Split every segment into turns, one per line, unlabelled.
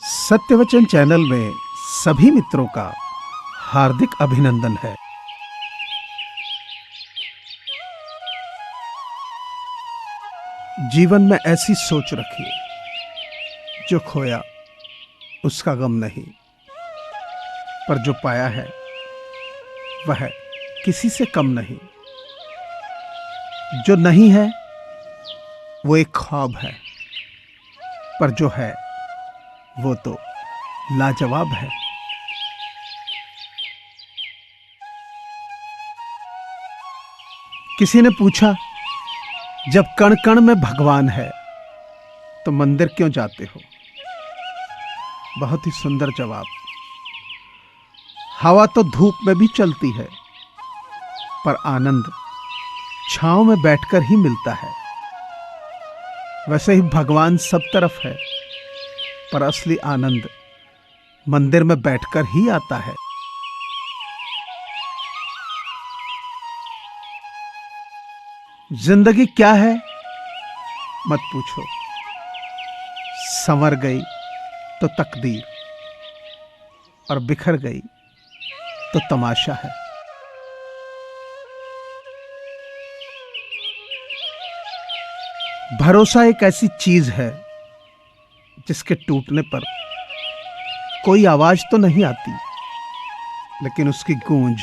सत्यवचन channel में सभी मित्रों का हार्दिक अभिनंदन है। जीवन में ऐसी सोच रखिए, जो खोया उसका गम नहीं, पर जो पाया है वह किसी से कम नहीं। जो नहीं है वो एक ख्वाब है, पर जो है वो तो लाजवाब है। किसी ने पूछा, जब कण कण में भगवान है तो मंदिर क्यों जाते हो? बहुत ही सुंदर जवाब। हवा तो धूप में भी चलती है, पर आनंद छांव में बैठकर ही मिलता है। वैसे ही भगवान सब तरफ है, पर असली आनंद मंदिर में बैठकर ही आता है। जिंदगी क्या है मत पूछो, संवर गई तो तकदीर और बिखर गई तो तमाशा है। भरोसा एक ऐसी चीज है जिसके टूटने पर कोई आवाज तो नहीं आती, लेकिन उसकी गूंज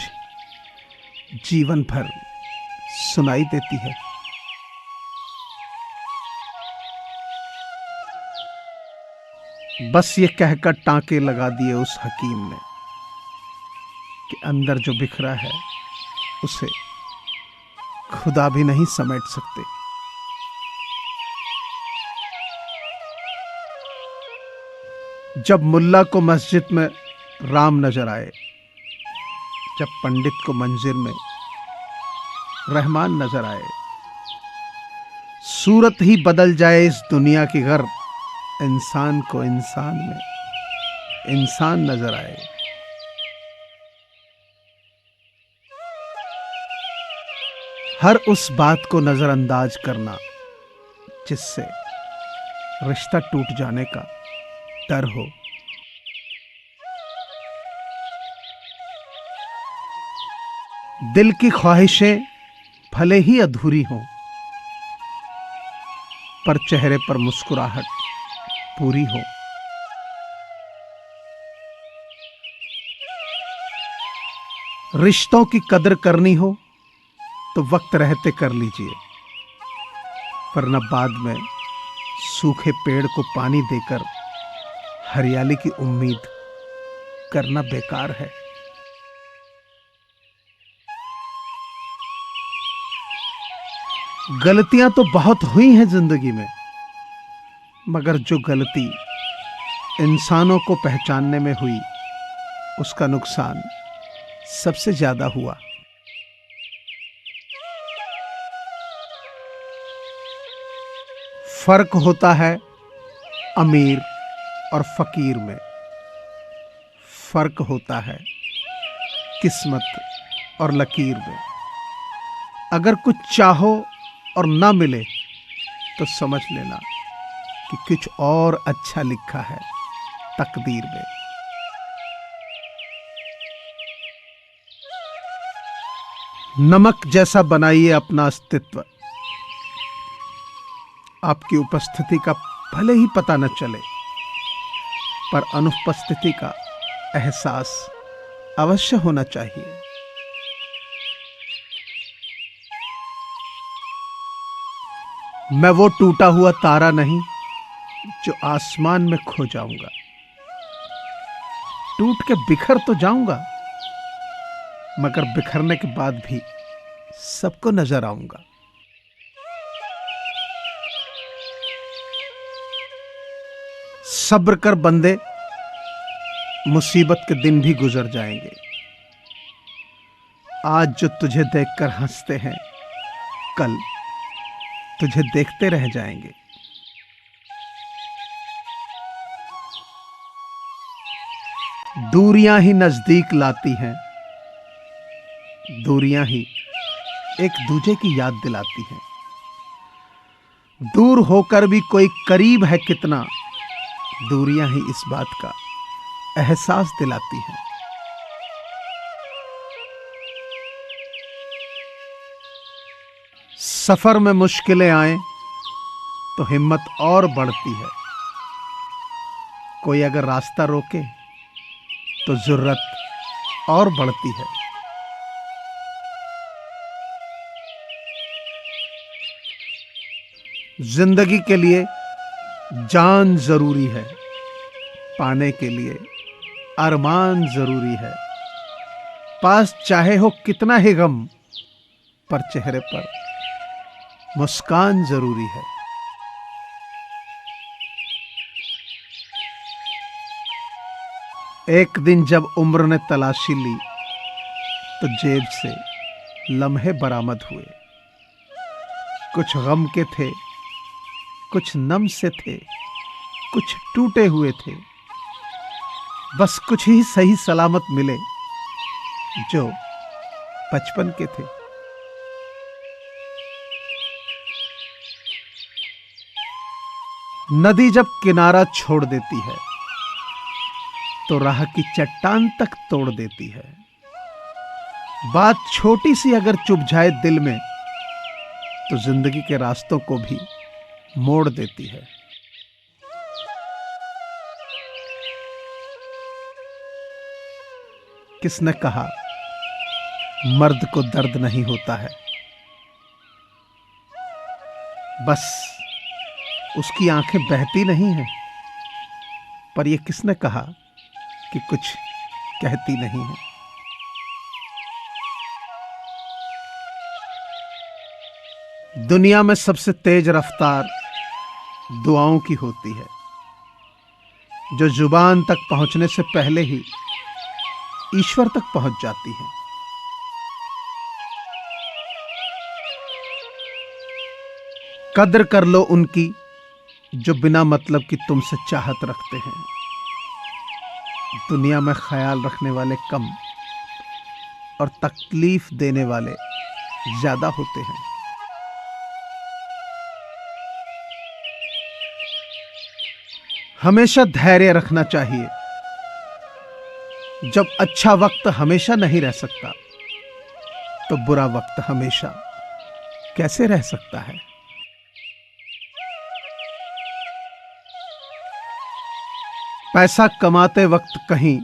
जीवन भर सुनाई देती है। बस ये कहकर टांके लगा दिए उस हकीम ने कि अंदर जो बिखरा है उसे खुदा भी नहीं समेट सकते। जब मुल्ला को मस्जिद में राम नजर आए, जब पंडित को मंजिल में रहमान नजर आए, सूरत ही बदल जाए इस दुनिया की गर इंसान को इंसान में इंसान नजर आए। हर उस बात को नजरअंदाज करना जिससे रिश्ता टूट जाने का डर हो। दिल की ख्वाहिशें भले ही अधूरी हों, पर चेहरे पर मुस्कुराहट पूरी हो। रिश्तों की कदर करनी हो तो वक्त रहते कर लीजिए, वरना बाद में सूखे पेड़ को पानी देकर हरियाली की उम्मीद करना बेकार है। गलतियां तो बहुत हुई हैं जिंदगी में, मगर जो गलती इंसानों को पहचानने में हुई उसका नुकसान सबसे ज्यादा हुआ। फर्क होता है अमीर और फकीर में, फर्क होता है किस्मत और लकीर में। अगर कुछ चाहो और ना मिले तो समझ लेना कि कुछ और अच्छा लिखा है तकदीर में। नमक जैसा बनाइए अपना अस्तित्व, आपकी उपस्थिति का भले ही पता न चले, पर अनुपस्थिति का एहसास अवश्य होना चाहिए। मैं वो टूटा हुआ तारा नहीं जो आसमान में खो जाऊंगा। टूट के बिखर तो जाऊंगा, मगर बिखरने के बाद भी सबको नजर आऊंगा। सब्र कर बंदे, मुसीबत के दिन भी गुजर जाएंगे। आज जो तुझे देखकर हंसते हैं, कल तुझे देखते रह जाएंगे। दूरियां ही नजदीक लाती हैं, दूरियां ही एक दूजे की याद दिलाती हैं। दूर होकर भी कोई करीब है कितना, दूरियां ही इस बात का एहसास दिलाती हैं। सफर में मुश्किलें आए तो हिम्मत और बढ़ती है। कोई अगर रास्ता रोके तो जुर्रत और बढ़ती है। जिंदगी के लिए जान जरूरी है, पाने के लिए अरमान जरूरी है। पास चाहे हो कितना ही गम, पर चेहरे पर मुस्कान जरूरी है। एक दिन जब उम्र ने तलाशी ली तो जेब से लम्हे बरामद हुए। कुछ गम के थे, कुछ नम से थे, कुछ टूटे हुए थे। बस कुछ ही सही सलामत मिले जो बचपन के थे। नदी जब किनारा छोड़ देती है तो राह की चट्टान तक तोड़ देती है। बात छोटी सी अगर चुभ जाए दिल में तो जिंदगी के रास्तों को भी मोड़ देती है। किसने कहा मर्द को दर्द नहीं होता है? बस उसकी आंखें बहती नहीं हैं। पर यह किसने कहा कि कुछ कहती नहीं है? दुनिया में सबसे तेज रफ्तार दुआओं की होती है, जो जुबान तक पहुंचने से पहले ही ईश्वर तक पहुंच जाती है। कद्र कर लो उनकी जो बिना मतलब की तुमसे चाहत रखते हैं। दुनिया में ख्याल रखने वाले कम और तकलीफ देने वाले ज्यादा होते हैं। हमेशा धैर्य रखना चाहिए। जब अच्छा वक्त हमेशा नहीं रह सकता तो बुरा वक्त हमेशा कैसे रह सकता है? पैसा कमाते वक्त कहीं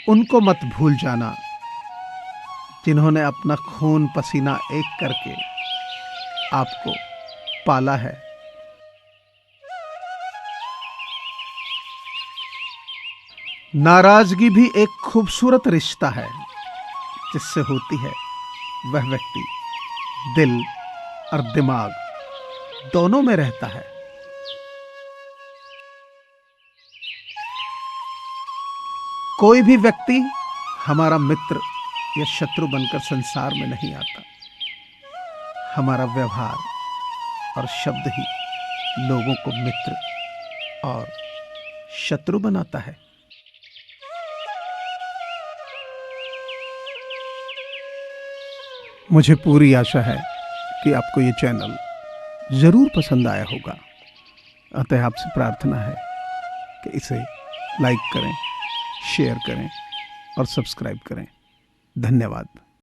उनको मत भूल जाना जिन्होंने अपना खून पसीना एक करके आपको पाला है। नाराजगी भी एक खूबसूरत रिश्ता है जिससे होती है वह व्यक्ति दिल और दिमाग दोनों में रहता है। कोई भी व्यक्ति हमारा मित्र या शत्रु बनकर संसार में नहीं आता। हमारा व्यवहार और शब्द ही लोगों को मित्र और शत्रु बनाता है। मुझे पूरी आशा है कि आपको ये चैनल जरूर पसंद आया होगा। अतः आपसे प्रार्थना है कि इसे लाइक करें, शेयर करें और सब्सक्राइब करें। धन्यवाद।